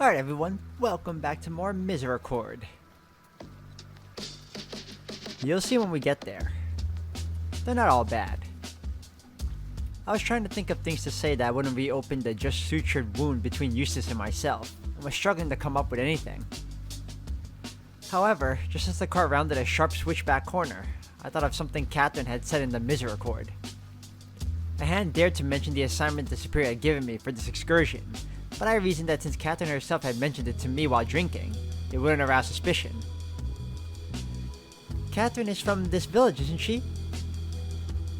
Alright everyone, welcome back to more Misericorde. You'll see when we get there. They're not all bad. I was trying to think of things to say that wouldn't reopen the just sutured wound between Eustace and myself, and was struggling to come up with anything. However, just as the car rounded a sharp switchback corner, I thought of something Catherine had said in the Misericorde. I hadn't dared to mention the assignment the Superior had given me for this excursion, but I reasoned that since Catherine herself had mentioned it to me while drinking, it wouldn't arouse suspicion. Catherine is from this village, isn't she?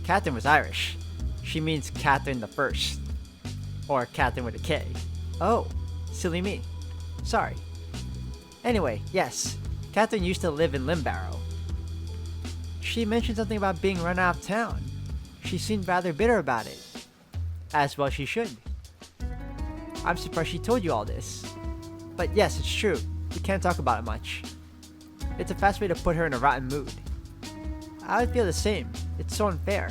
Catherine was Irish. She means Catherine the First. Or Catherine with a K. Oh, silly me. Sorry. Anyway, yes, Catherine used to live in Limbarrow. She mentioned something about being run out of town. She seemed rather bitter about it. As well she should. I'm surprised she told you all this. But yes, it's true. We can't talk about it much. It's a fast way to put her in a rotten mood. I would feel the same. It's so unfair.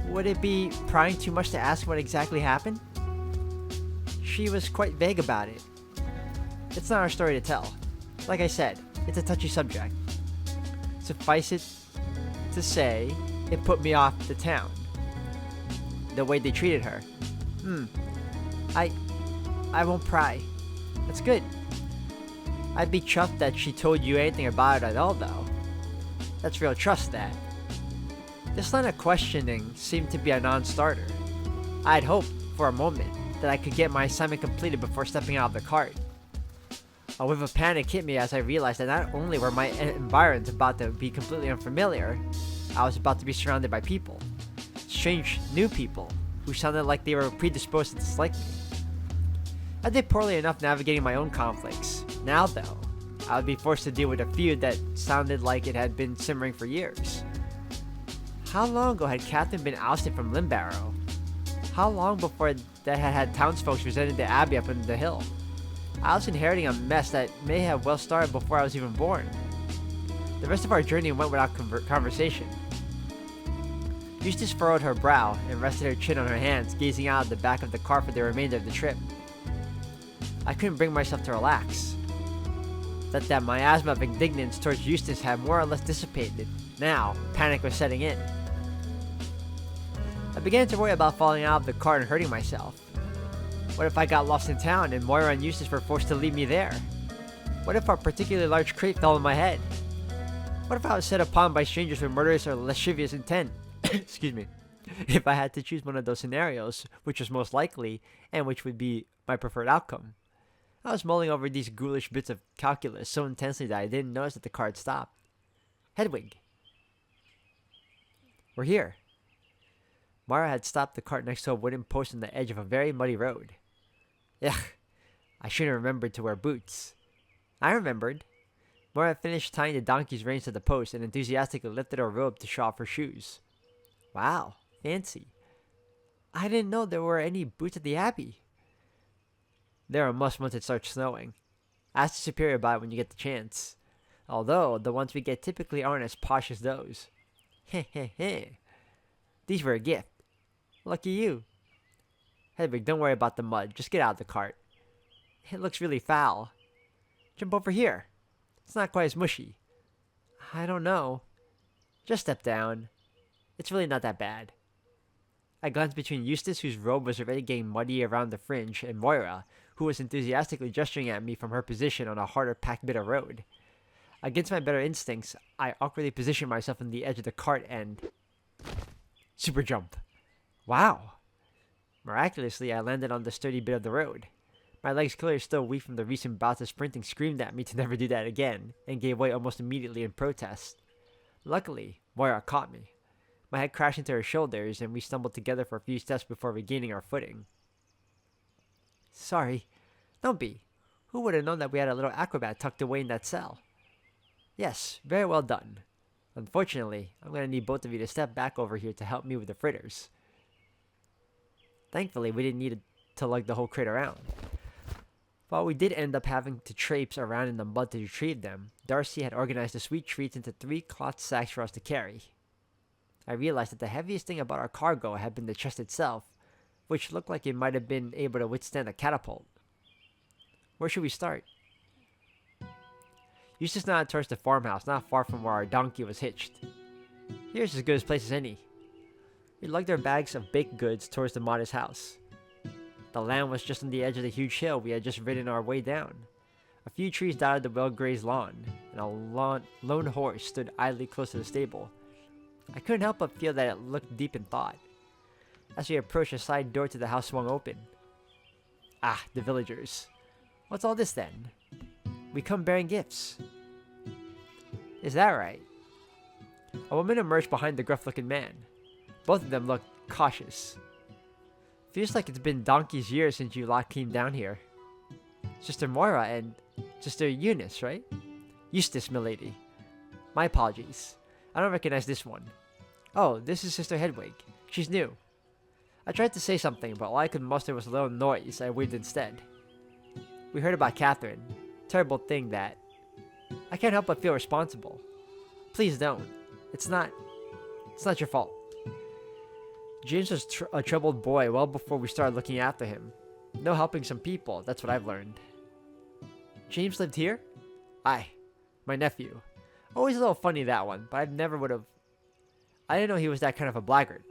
Would it be prying too much to ask what exactly happened? She was quite vague about it. It's not our story to tell. Like I said, it's a touchy subject. Suffice it to say, it put me off the town. The way they treated her. I won't pry. That's good. I'd be chuffed that she told you anything about it at all, though. That's real trust, that. This line of questioning seemed to be a non-starter. I'd hoped, for a moment, that I could get my assignment completed before stepping out of the cart. A whiff of panic hit me as I realized that not only were my environment about to be completely unfamiliar, I was about to be surrounded by people. Strange, new people, who sounded like they were predisposed to dislike me. I did poorly enough navigating my own conflicts. Now, though, I would be forced to deal with a feud that sounded like it had been simmering for years. How long ago had Catherine been ousted from Limbarrow? How long before that had townsfolk resented the abbey up in the hill? I was inheriting a mess that may have well started before I was even born. The rest of our journey went without conversation. Eustace furrowed her brow and rested her chin on her hands, gazing out at the back of the car for the remainder of the trip. I couldn't bring myself to relax. That my asthma of indignance towards Eustace had more or less dissipated. Now, panic was setting in. I began to worry about falling out of the car and hurting myself. What if I got lost in town and Moira and Eustace were forced to leave me there? What if a particularly large crate fell on my head? What if I was set upon by strangers with murderous or lascivious intent? Excuse me. If I had to choose one of those scenarios, which was most likely, and which would be my preferred outcome. I was mulling over these ghoulish bits of calculus so intensely that I didn't notice that the car had stopped. Hedwig. We're here. Mara had stopped the cart next to a wooden post on the edge of a very muddy road. Ugh, I should have remembered to wear boots. I remembered. Mara finished tying the donkey's reins to the post and enthusiastically lifted her robe to show off her shoes. Wow, fancy. I didn't know there were any boots at the Abbey. They're a must once it starts snowing. Ask the Superior about it when you get the chance. Although, the ones we get typically aren't as posh as those. Heh heh heh. These were a gift. Lucky you. Hedwig, don't worry about the mud. Just get out of the cart. It looks really foul. Jump over here. It's not quite as mushy. I don't know. Just step down. It's really not that bad. I glanced between Eustace, whose robe was already getting muddy around the fringe, and Moira, who was enthusiastically gesturing at me from her position on a harder packed bit of road. Against my better instincts, I awkwardly positioned myself on the edge of the cart and... super jump. Wow. Miraculously, I landed on the sturdy bit of the road. My legs, clearly still weak from the recent bouts of sprinting, screamed at me to never do that again, and gave way almost immediately in protest. Luckily, Moira caught me. My head crashed into her shoulders, and we stumbled together for a few steps before regaining our footing. Sorry. Don't be. Who would have known that we had a little acrobat tucked away in that cell? Yes, very well done. Unfortunately, I'm going to need both of you to step back over here to help me with the fritters. Thankfully, we didn't need to lug the whole crate around. While we did end up having to traipse around in the mud to retrieve them, Darcy had organized the sweet treats into 3 cloth sacks for us to carry. I realized that the heaviest thing about our cargo had been the chest itself, which looked like it might have been able to withstand a catapult. Where should we start? Eustace nodded towards the farmhouse, not far from where our donkey was hitched. Here's as good a place as any. We lugged our bags of baked goods towards the modest house. The land was just on the edge of the huge hill we had just ridden our way down. A few trees dotted the well-grazed lawn, and a lone horse stood idly close to the stable. I couldn't help but feel that it looked deep in thought. As we approached, a side door to the house swung open. Ah, the villagers. What's all this then? We come bearing gifts. Is that right? A woman emerged behind the gruff-looking man. Both of them looked cautious. Feels like it's been donkey's years since you lot came down here. Sister Moira and Sister Eunice, right? Eustace, milady. My apologies. I don't recognize this one. Oh, this is Sister Hedwig. She's new. I tried to say something, but all I could muster was a little noise I waved instead. We heard about Catherine. Terrible thing that. I can't help but feel responsible. Please don't. It's not your fault. James was a troubled boy well before we started looking after him. No helping some people, that's what I've learned. James lived here? Aye, my nephew. Always a little funny, that one, but I didn't know he was that kind of a blackguard.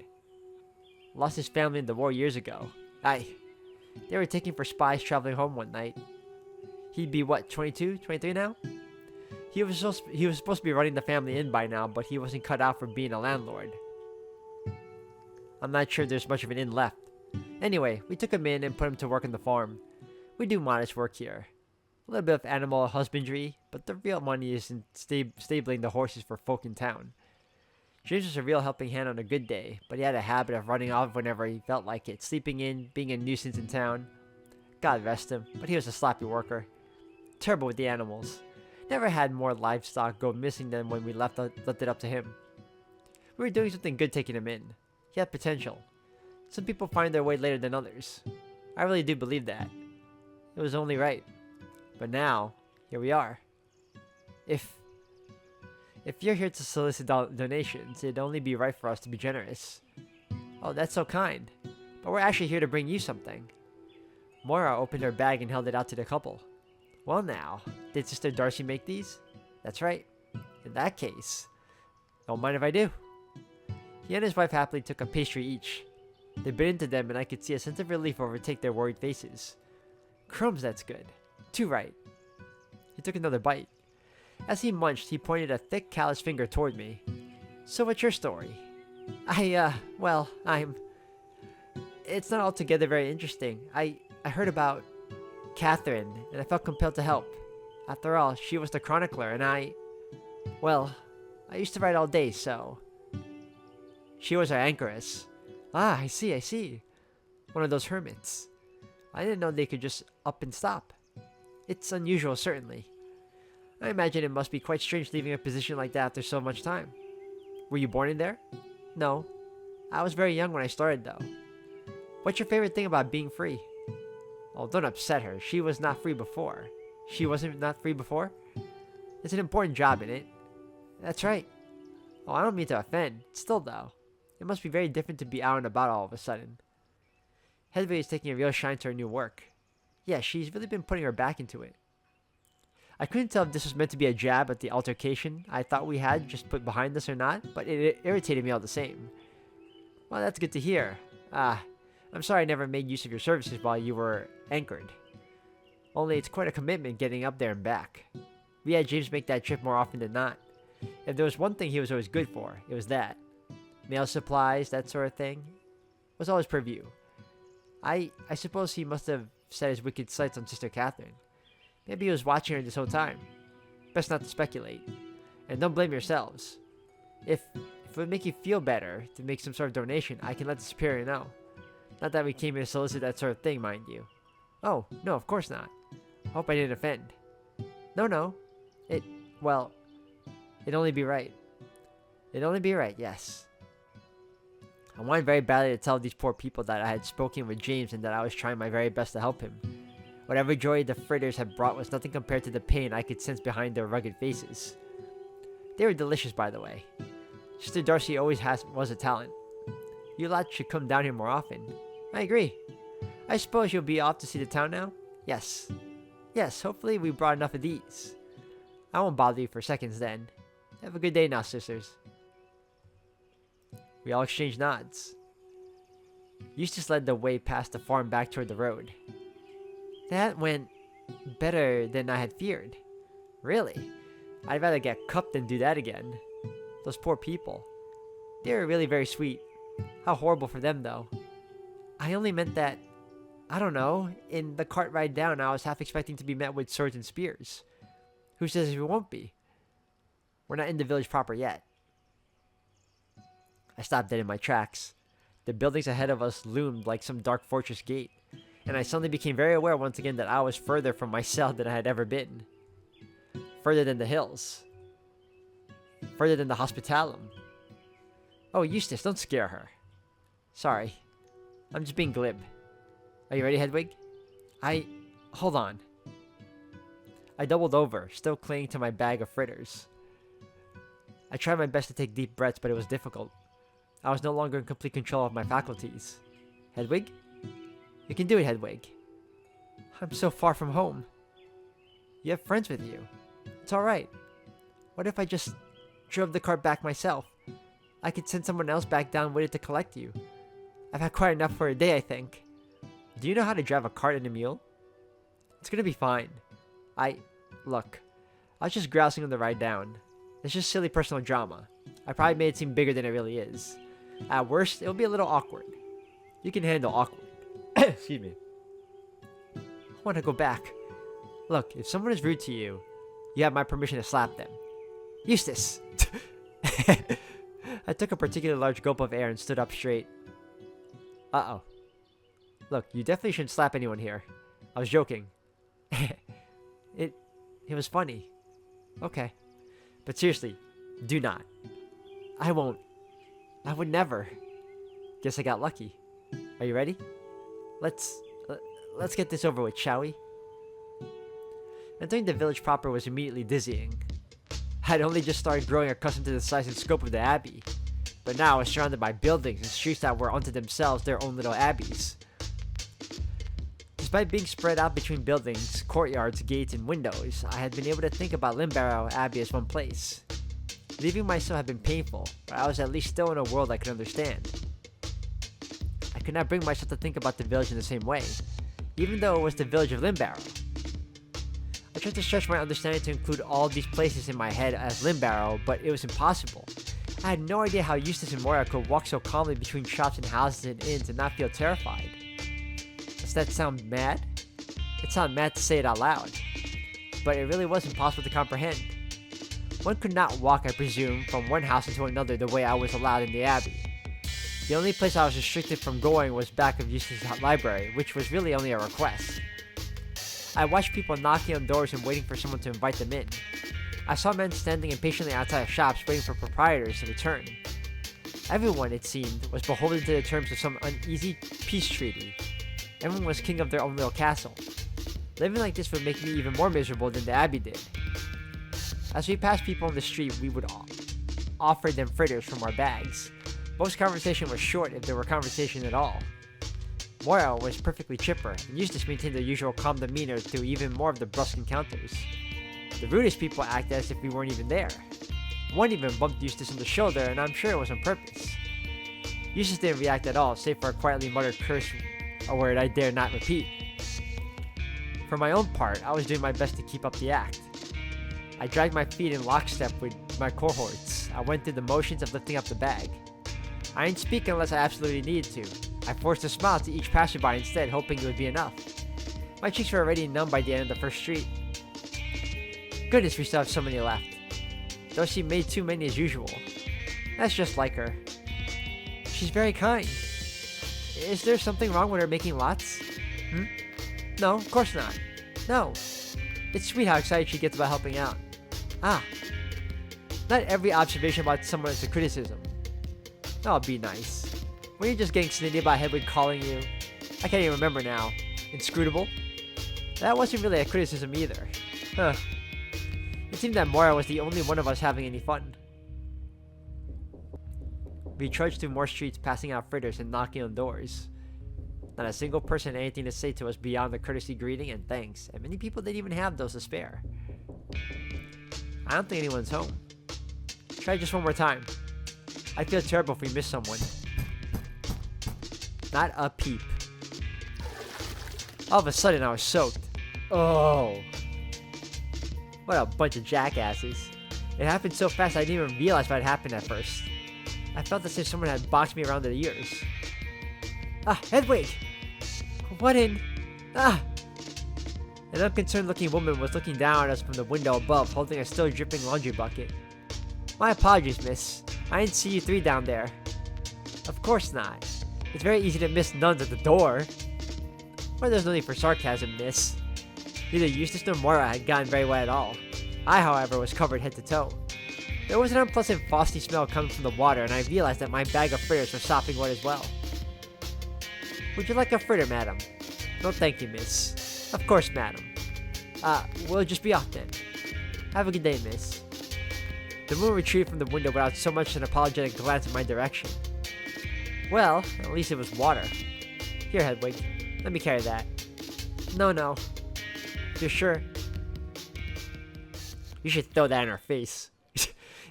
Lost his family in the war years ago. Aye, they were taken for spies traveling home one night. He'd be what, 22, 23 now? He was supposed to be running the family in by now, but he wasn't cut out for being a landlord. I'm not sure there's much of an inn left. Anyway, we took him in and put him to work on the farm. We do modest work here. A little bit of animal husbandry, but the real money is in stabling the horses for folk in town. James was a real helping hand on a good day, but he had a habit of running off whenever he felt like it, sleeping in, being a nuisance in town. God rest him, but he was a sloppy worker. Terrible with the animals. Never had more livestock go missing than when we left it up to him. We were doing something good taking him in. He had potential. Some people find their way later than others. I really do believe that. It was only right. But now, here we are. If you're here to solicit donations, it'd only be right for us to be generous. Oh, that's so kind. But we're actually here to bring you something. Moira opened her bag and held it out to the couple. Well now, did Sister Darcy make these? That's right. In that case, don't mind if I do. He and his wife happily took a pastry each. They bit into them and I could see a sense of relief overtake their worried faces. Crumbs, that's good. Too right. He took another bite. As he munched, he pointed a thick, callous finger toward me. So what's your story? It's not altogether very interesting. I heard about Catherine, and I felt compelled to help. After all, she was the chronicler, and I used to write all day, so... She was our anchoress. Ah, I see. One of those hermits. I didn't know they could just up and stop. It's unusual, certainly. I imagine it must be quite strange leaving a position like that after so much time. Were you born in there? No. I was very young when I started, though. What's your favorite thing about being free? Oh, don't upset her. She was not free before. She wasn't not free before? It's an important job, isn't it? That's right. Oh, I don't mean to offend. Still, though. It must be very different to be out and about all of a sudden. Hedwig is taking a real shine to her new work. Yeah, she's really been putting her back into it. I couldn't tell if this was meant to be a jab at the altercation I thought we had just put behind us or not, but it irritated me all the same. Well, that's good to hear. I'm sorry I never made use of your services while you were anchored. Only it's quite a commitment getting up there and back. We had James make that trip more often than not. If there was one thing he was always good for, it was that. Mail supplies, that sort of thing, was always purview. I suppose he must have set his wicked sights on Sister Catherine. Maybe he was watching her this whole time. Best not to speculate. And don't blame yourselves. If it would make you feel better to make some sort of donation, I can let the Superior know. Not that we came here to solicit that sort of thing, mind you. Oh, no, of course not. Hope I didn't offend. No. It'd only be right. It'd only be right, yes. I wanted very badly to tell these poor people that I had spoken with James and that I was trying my very best to help him. Whatever joy the fritters had brought was nothing compared to the pain I could sense behind their rugged faces. They were delicious, by the way. Sister Darcy always was a talent. You lot should come down here more often. I agree. I suppose you'll be off to see the town now? Yes. Yes, hopefully we brought enough of these. I won't bother you for seconds then. Have a good day now, sisters. We all exchanged nods. Eustace led the way past the farm back toward the road. That went better than I had feared. Really? I'd rather get cupped than do that again. Those poor people. They were really very sweet. How horrible for them, though. I only meant that, I don't know, in the cart ride down I was half expecting to be met with swords and spears. Who says we won't be? We're not in the village proper yet. I stopped dead in my tracks. The buildings ahead of us loomed like some dark fortress gate, and I suddenly became very aware once again that I was further from my cell than I had ever been. Further than the hills. Further than the hospitalum. Oh, Eustace, don't scare her. Sorry. I'm just being glib. Are you ready, Hedwig? Hold on. I doubled over, still clinging to my bag of fritters. I tried my best to take deep breaths, but it was difficult. I was no longer in complete control of my faculties. Hedwig? You can do it, Hedwig. I'm so far from home. You have friends with you. It's alright. What if I just drove the cart back myself? I could send someone else back down with it to collect you. I've had quite enough for a day, I think. Do you know how to drive a cart and a mule? It's gonna be fine. Look, I was just grousing on the ride down. It's just silly personal drama. I probably made it seem bigger than it really is. At worst, it'll be a little awkward. You can handle awkward. Excuse me. I want to go back. Look, if someone is rude to you, you have my permission to slap them. Eustace! I took a particularly large gulp of air and stood up straight. Uh-oh. Look, you definitely shouldn't slap anyone here. I was joking. It was funny. Okay. But seriously, do not. I won't. I would never. Guess I got lucky. Are you ready? Let's get this over with, shall we? Entering the village proper was immediately dizzying. I'd only just started growing accustomed to the size and scope of the abbey, but now I was surrounded by buildings and streets that were unto themselves their own little abbeys. Despite being spread out between buildings, courtyards, gates, and windows, I had been able to think about Limbarrow Abbey as one place. Leaving myself had been painful, but I was at least still in a world I could understand. I could not bring myself to think about the village in the same way, even though it was the village of Limbarrow. I tried to stretch my understanding to include all of these places in my head as Limbarrow, but it was impossible. I had no idea how Eustace and Moira could walk so calmly between shops and houses and inns and not feel terrified. Does that sound mad? It sounded mad to say it out loud, but it really was impossible to comprehend. One could not walk, I presume, from one house into another the way I was allowed in the abbey. The only place I was restricted from going was back of Eustace's library, which was really only a request. I watched people knocking on doors and waiting for someone to invite them in. I saw men standing impatiently outside of shops waiting for proprietors to return. Everyone, it seemed, was beholden to the terms of some uneasy peace treaty. Everyone was king of their own little castle. Living like this would make me even more miserable than the abbey did. As we passed people on the street, we would offer them fritters from our bags. Most conversation was short if there were conversation at all. Moira was perfectly chipper, and Eustace maintained their usual calm demeanor through even more of the brusque encounters. The rudest people acted as if we weren't even there. One even bumped Eustace on the shoulder, and I'm sure it was on purpose. Eustace didn't react at all, save for a quietly muttered curse, a word I dare not repeat. For my own part, I was doing my best to keep up the act. I dragged my feet in lockstep with my cohorts. I went through the motions of lifting up the bag. I didn't speak unless I absolutely needed to. I forced a smile to each passerby instead, hoping it would be enough. My cheeks were already numb by the end of the first street. Goodness, we still have so many left. Though she made too many as usual. That's just like her. She's very kind. Is there something wrong with her making lots? No, of course not. No. It's sweet how excited she gets about helping out. Ah. Not every observation about someone is a criticism. Oh, be nice. Were you just getting snitty about Hedwig calling you, I can't even remember now, inscrutable? That wasn't really a criticism either. Huh. It seemed that Moira was the only one of us having any fun. We trudged through more streets, passing out fritters and knocking on doors. Not a single person had anything to say to us beyond the courtesy greeting and thanks, and many people didn't even have those to spare. I don't think anyone's home. Try just one more time. I feel terrible if we miss someone. Not a peep. All of a sudden, I was soaked. Oh. What a bunch of jackasses. It happened so fast I didn't even realize what had happened at first. I felt as if someone had boxed me around the ears. Ah, Hedwig! What in... Ah! An unconcerned looking woman was looking down at us from the window above, holding a still dripping laundry bucket. My apologies, miss. I didn't see you three down there. Of course not. It's very easy to miss nuns at the door. Well, there's no need for sarcasm, miss. Neither Eustace nor Moira had gotten very wet at all. I, however, was covered head to toe. There was an unpleasant frosty smell coming from the water, and I realized that my bag of fritters was sopping wet as well. Would you like a fritter, madam? No thank you, miss. Of course, madam. We'll just be off then. Have a good day, miss. The woman retreated from the window without so much as an apologetic glance in my direction. Well, at least it was water. Here, Hedwig. Let me carry that. No. You're sure? You should throw that in our face.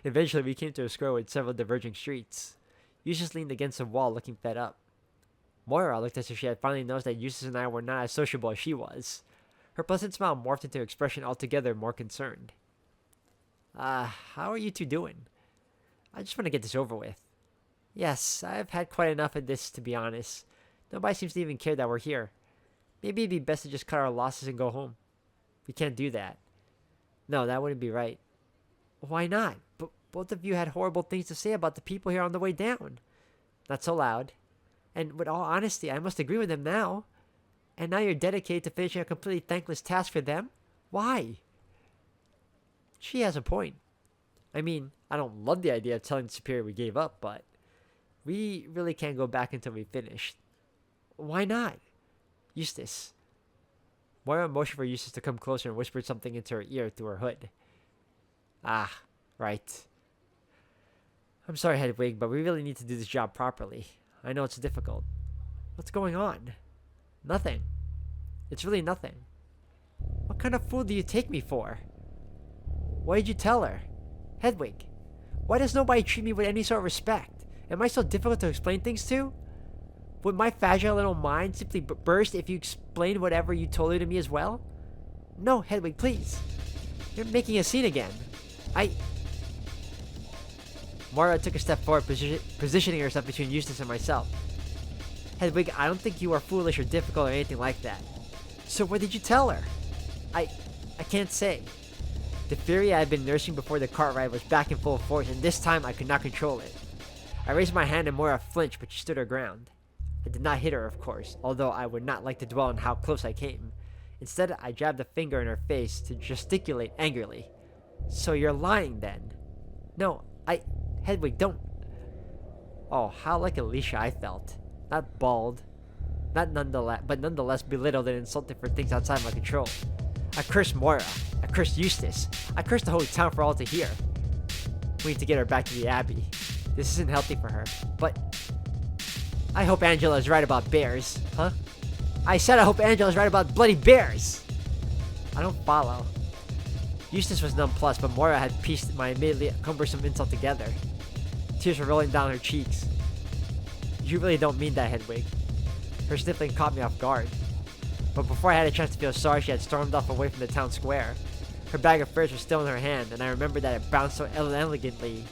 Eventually, we came to a square with several diverging streets. Eustace leaned against the wall, looking fed up. Moira looked as if she had finally noticed that Eustace and I were not as sociable as she was. Her pleasant smile morphed into an expression altogether more concerned. How are you two doing? I just want to get this over with. Yes, I've had quite enough of this, to be honest. Nobody seems to even care that we're here. Maybe it'd be best to just cut our losses and go home. We can't do that. No, that wouldn't be right. Why not? But both of you had horrible things to say about the people here on the way down. Not so loud. And with all honesty, I must agree with them now. And now you're dedicated to finishing a completely thankless task for them? Why? She has a point. I mean, I don't love the idea of telling the superior we gave up, but we really can't go back until we finish. Why not? Eustace. Moira motioned for Eustace to come closer and whispered something into her ear through her hood. Ah, right. I'm sorry, Hedwig, but we really need to do this job properly. I know it's difficult. What's going on? Nothing. It's really nothing. What kind of fool do you take me for? What did you tell her? Hedwig, why does nobody treat me with any sort of respect? Am I so difficult to explain things to? Would my fragile little mind simply burst if you explained whatever you told her to me as well? No, Hedwig, please. You're making a scene again. Moira took a step forward, positioning herself between Eustace and myself. Hedwig, I don't think you are foolish or difficult or anything like that. So what did you tell her? I can't say. The fury I had been nursing before the cart ride was back in full force, and this time I could not control it. I raised my hand and Moira flinched, but she stood her ground. I did not hit her, of course, although I would not like to dwell on how close I came. Instead, I jabbed a finger in her face to gesticulate angrily. So you're lying, then? No, Hedwig, don't. Oh, how like Alicia I felt. Not bald. But nonetheless belittled and insulted for things outside my control. I cursed Moira. I cursed Eustace. I cursed the whole town for all to hear. We need to get her back to the Abbey. This isn't healthy for her. But I hope Angela is right about bears. Huh? I said I hope Angela is right about bloody bears! I don't follow. Eustace was nonplussed, but Moira had pieced my admittedly cumbersome insult together. Tears were rolling down her cheeks. You really don't mean that, Hedwig. Her sniffling caught me off guard. But before I had a chance to feel sorry, she had stormed off away from the town square. Her bag of furs was still in her hand, and I remembered that it bounced so elegantly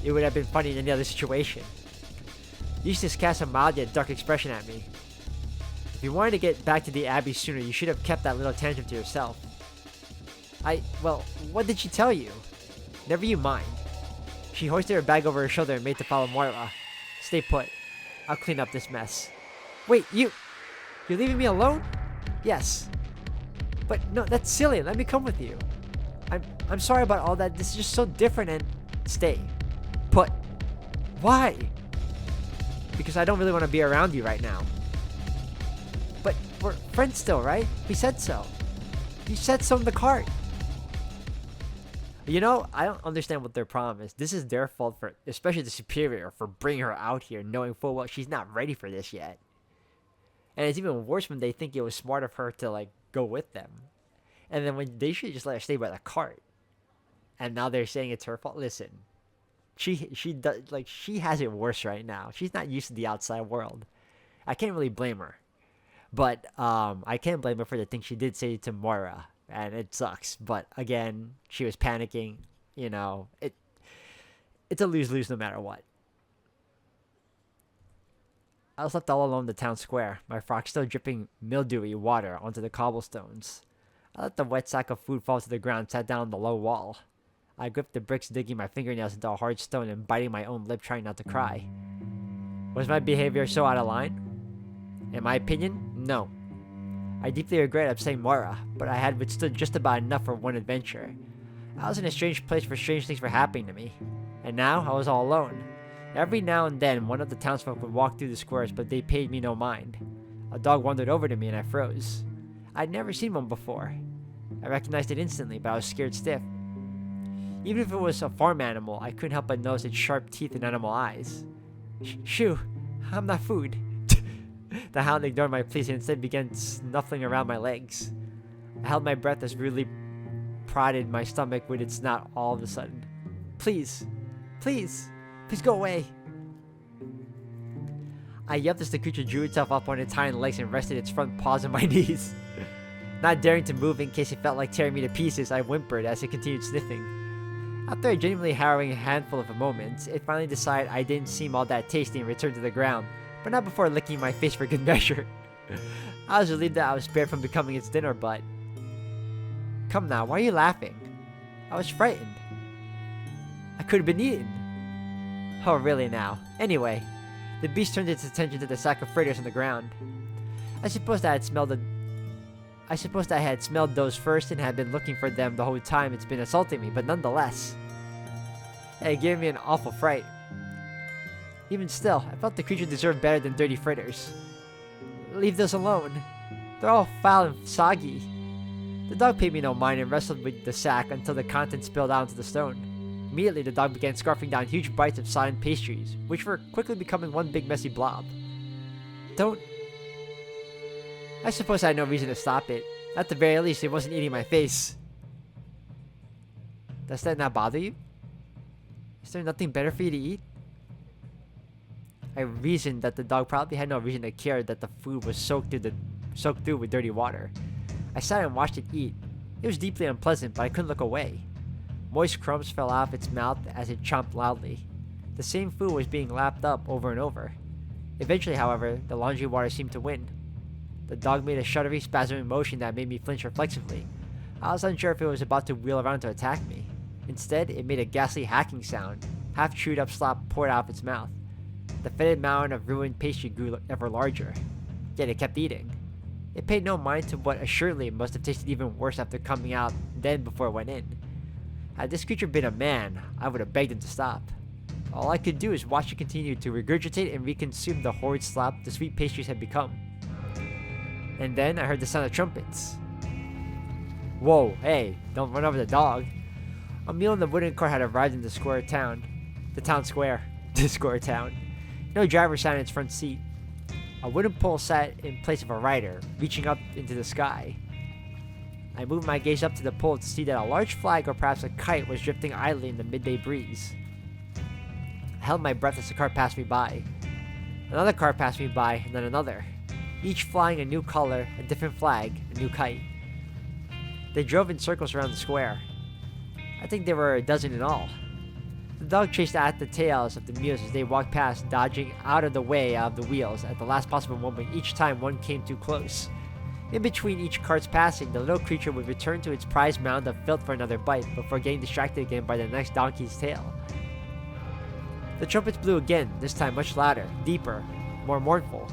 it would have been funny in any other situation. Eustace cast a mild yet dark expression at me. If you wanted to get back to the Abbey sooner, you should have kept that little tantrum to yourself. Well, what did she tell you? Never you mind. She hoisted her bag over her shoulder and made to follow Moira. Stay put. I'll clean up this mess. Wait, you're leaving me alone? Yes. But no, that's silly. Let me come with you. I'm sorry about all that. This is just so different and... Stay. Put. Why? Because I don't really want to be around you right now. But we're friends still, right? We said so. You said so in the cart. You know, I don't understand what their problem is. This is their fault for, especially the superior, for bringing her out here knowing full well she's not ready for this yet. And it's even worse when they think it was smart of her to like go with them. And then when they should just let her stay by the cart. And now they're saying it's her fault. Listen, she does, like, she has it worse right now. She's not used to the outside world. I can't really blame her. But I can't blame her for the thing she did say to Moira, and it sucks. But again, she was panicking. You know, it's a lose-lose no matter what. I was left all alone in the town square, my frock still dripping mildewy water onto the cobblestones. I let the wet sack of food fall to the ground and sat down on the low wall. I gripped the bricks, digging my fingernails into a hard stone and biting my own lip, trying not to cry. Was my behavior so out of line? In my opinion, no. I deeply regret upsetting Moira, but I had withstood just about enough for one adventure. I was in a strange place where strange things were happening to me, and now I was all alone. Every now and then, one of the townsfolk would walk through the squares, but they paid me no mind. A dog wandered over to me and I froze. I'd never seen one before. I recognized it instantly, but I was scared stiff. Even if it was a farm animal, I couldn't help but notice its sharp teeth and animal eyes. Shoo, I'm not food. The hound ignored my pleas and instead began snuffling around my legs. I held my breath as rudely prodded my stomach with its snout all of a sudden. Please, please, please go away. I yelped as the creature drew itself up on its hind legs and rested its front paws on my knees. Not daring to move in case it felt like tearing me to pieces, I whimpered as it continued sniffing. After a genuinely harrowing handful of moments, it finally decided I didn't seem all that tasty and returned to the ground, but not before licking my face for good measure. I was relieved that I was spared from becoming its dinner, but... Come now, why are you laughing? I was frightened. I could have been eaten. Oh, really now? Anyway, the beast turned its attention to the sack of fritters on the ground. I suppose that I had smelled those first and had been looking for them the whole time it's been assaulting me, but nonetheless, it gave me an awful fright. Even still, I felt the creature deserved better than dirty fritters. Leave those alone. They're all foul and soggy. The dog paid me no mind and wrestled with the sack until the contents spilled out onto the stone. Immediately, the dog began scarfing down huge bites of sodden pastries, which were quickly becoming one big messy blob. Don't... I suppose I had no reason to stop it. At the very least, it wasn't eating my face. Does that not bother you? Is there nothing better for you to eat? I reasoned that the dog probably had no reason to care that the food was soaked through with dirty water. I sat and watched it eat. It was deeply unpleasant, but I couldn't look away. Moist crumbs fell off its mouth as it chomped loudly. The same food was being lapped up over and over. Eventually, however, the laundry water seemed to win. The dog made a shuddery, spasming motion that made me flinch reflexively. I was unsure if it was about to wheel around to attack me. Instead, it made a ghastly hacking sound. Half chewed up slop poured out of its mouth. The fetid mound of ruined pastry grew ever larger. Yet it kept eating. It paid no mind to what assuredly must have tasted even worse after coming out then before it went in. Had this creature been a man, I would have begged him to stop. All I could do is watch it continue to regurgitate and reconsume the horrid slop the sweet pastries had become. And then I heard the sound of trumpets. Whoa, hey, don't run over the dog. A mule in the wooden cart had arrived in the square town. The town square. The square town. No driver sat in its front seat. A wooden pole sat in place of a rider, reaching up into the sky. I moved my gaze up to the pole to see that a large flag or perhaps a kite was drifting idly in the midday breeze. I held my breath as the cart passed me by. Another cart passed me by, and then another. Each flying a new color, a different flag, a new kite. They drove in circles around the square. I think there were a dozen in all. The dog chased at the tails of the mules as they walked past, dodging out of the way of the wheels at the last possible moment each time one came too close. In between each cart's passing, the little creature would return to its prized mound of filth for another bite before getting distracted again by the next donkey's tail. The trumpets blew again, this time much louder, deeper, more mournful.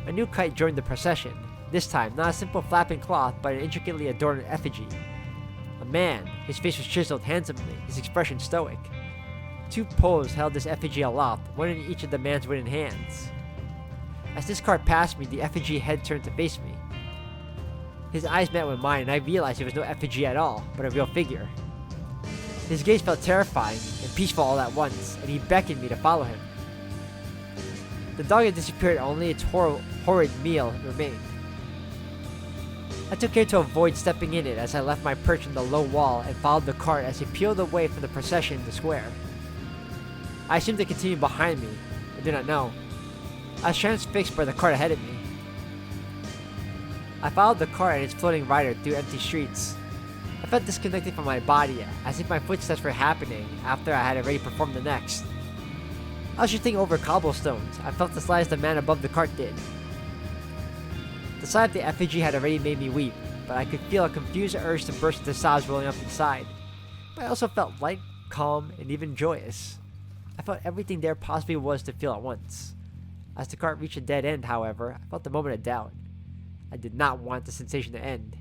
A new kite joined the procession, this time not a simple flapping cloth but an intricately adorned effigy. A man, his face was chiseled handsomely, his expression stoic. Two poles held this effigy aloft, one in each of the man's wooden hands. As this cart passed me, the effigy head turned to face me. His eyes met with mine, and I realized it was no effigy at all, but a real figure. His gaze felt terrifying and peaceful all at once, and he beckoned me to follow him. The dog had disappeared, only its horrid meal remained. I took care to avoid stepping in it as I left my perch on the low wall and followed the cart as it peeled away from the procession in the square. I assumed it continued behind me. I did not know. I was transfixed by the cart ahead of me. I followed the cart and its floating rider through empty streets. I felt disconnected from my body, as if my footsteps were happening after I had already performed the next. I was drifting over cobblestones. I felt as light as the man above the cart did. The sight of the effigy had already made me weep, but I could feel a confused urge to burst into sobs rolling up inside. But I also felt light, calm, and even joyous. I felt everything there possibly was to feel at once. As the cart reached a dead end, however, I felt a moment of doubt. I did not want the sensation to end.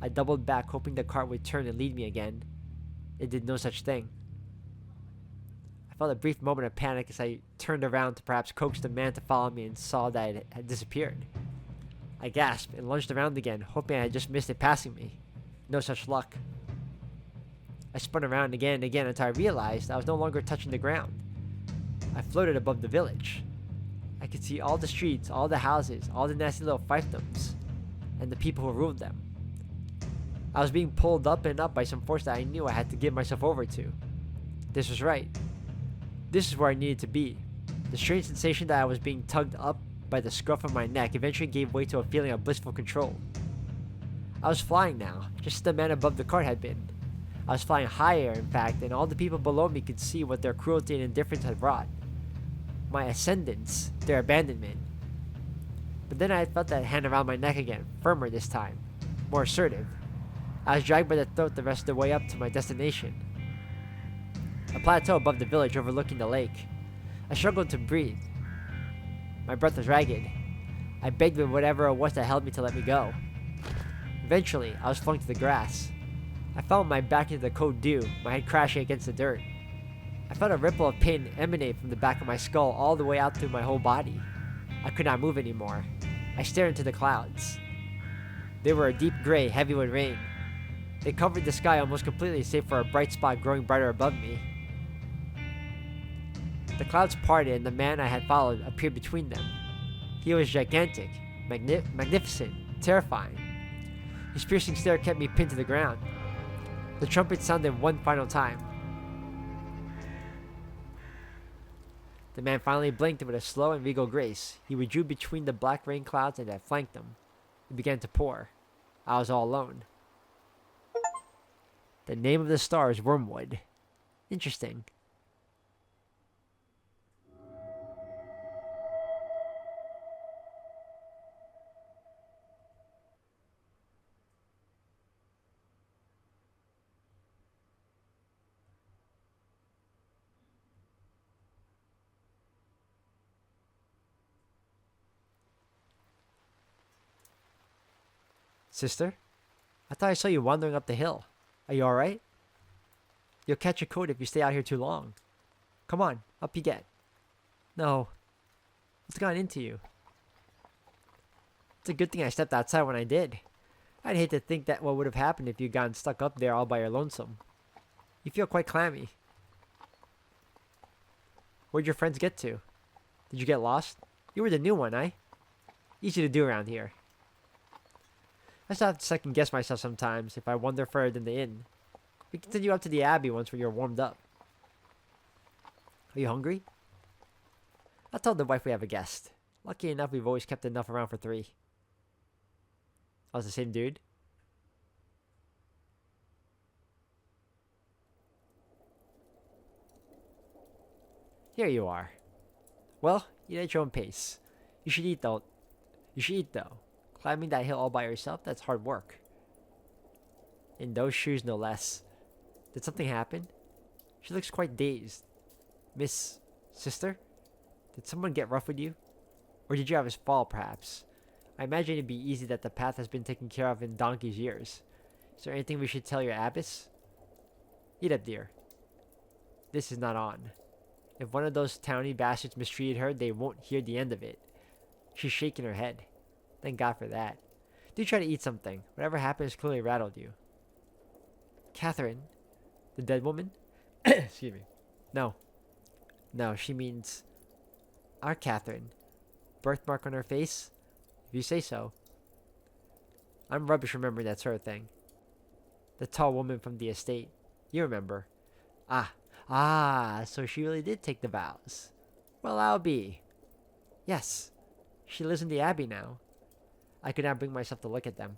I doubled back, hoping the cart would turn and lead me again. It did no such thing. I felt a brief moment of panic as I turned around to perhaps coax the man to follow me and saw that it had disappeared. I gasped and lunged around again, hoping I had just missed it passing me. No such luck. I spun around again and again until I realized I was no longer touching the ground. I floated above the village. I could see all the streets, all the houses, all the nasty little fiefdoms, and the people who ruled them. I was being pulled up and up by some force that I knew I had to give myself over to. This was right. This is where I needed to be. The strange sensation that I was being tugged up by the scruff of my neck eventually gave way to a feeling of blissful control. I was flying now, just as the man above the cart had been. I was flying higher, in fact, and all the people below me could see what their cruelty and indifference had wrought. My ascendance, their abandonment. But then I had felt that hand around my neck again, firmer this time, more assertive. I was dragged by the throat the rest of the way up to my destination. A plateau above the village overlooking the lake. I struggled to breathe. My breath was ragged. I begged with whatever it was that held me to let me go. Eventually, I was flung to the grass. I fell on my back into the cold dew, my head crashing against the dirt. I felt a ripple of pain emanate from the back of my skull all the way out through my whole body. I could not move anymore. I stared into the clouds. They were a deep gray, heavy with rain. They covered the sky almost completely save for a bright spot growing brighter above me. The clouds parted and the man I had followed appeared between them. He was gigantic, magnificent, terrifying. His piercing stare kept me pinned to the ground. The trumpet sounded one final time. The man finally blinked with a slow and regal grace. He withdrew between the black rain clouds that flanked them. It began to pour. I was all alone. The name of the star is Wormwood. Interesting. Sister? I thought I saw you wandering up the hill. Are you alright? You'll catch a cold if you stay out here too long. Come on, up you get. No. What's gotten into you? It's a good thing I stepped outside when I did. I'd hate to think that what would have happened if you'd gotten stuck up there all by your lonesome. You feel quite clammy. Where'd your friends get to? Did you get lost? You were the new one, eh? Easy to do around here. I still have to second guess myself sometimes if I wander further than the inn. We can send you up to the abbey once you're warmed up. Are you hungry? I told the wife we have a guest. Lucky enough, we've always kept enough around for 3. I was the same dude? Here you are. Well, eat at your own pace. You should eat though. Climbing that hill all by yourself, that's hard work. In those shoes, no less. Did something happen? She looks quite dazed. Miss... Sister? Did someone get rough with you? Or did you have a fall, perhaps? I imagine it'd be easy that the path has been taken care of in donkey's years. Is there anything we should tell your abbess? Eat up, dear. This is not on. If one of those towny bastards mistreated her, they won't hear the end of it. She's shaking her head. Thank God for that. Do try to eat something. Whatever happened has clearly rattled you. Catherine? The dead woman? Excuse me. No. No, she means... Our Catherine. Birthmark on her face? if you say so. I'm rubbish remembering that sort of thing. The tall woman from the estate. You remember. Ah, so she really did take the vows. Well, I'll be. Yes, she lives in the abbey now. I could not bring myself to look at them.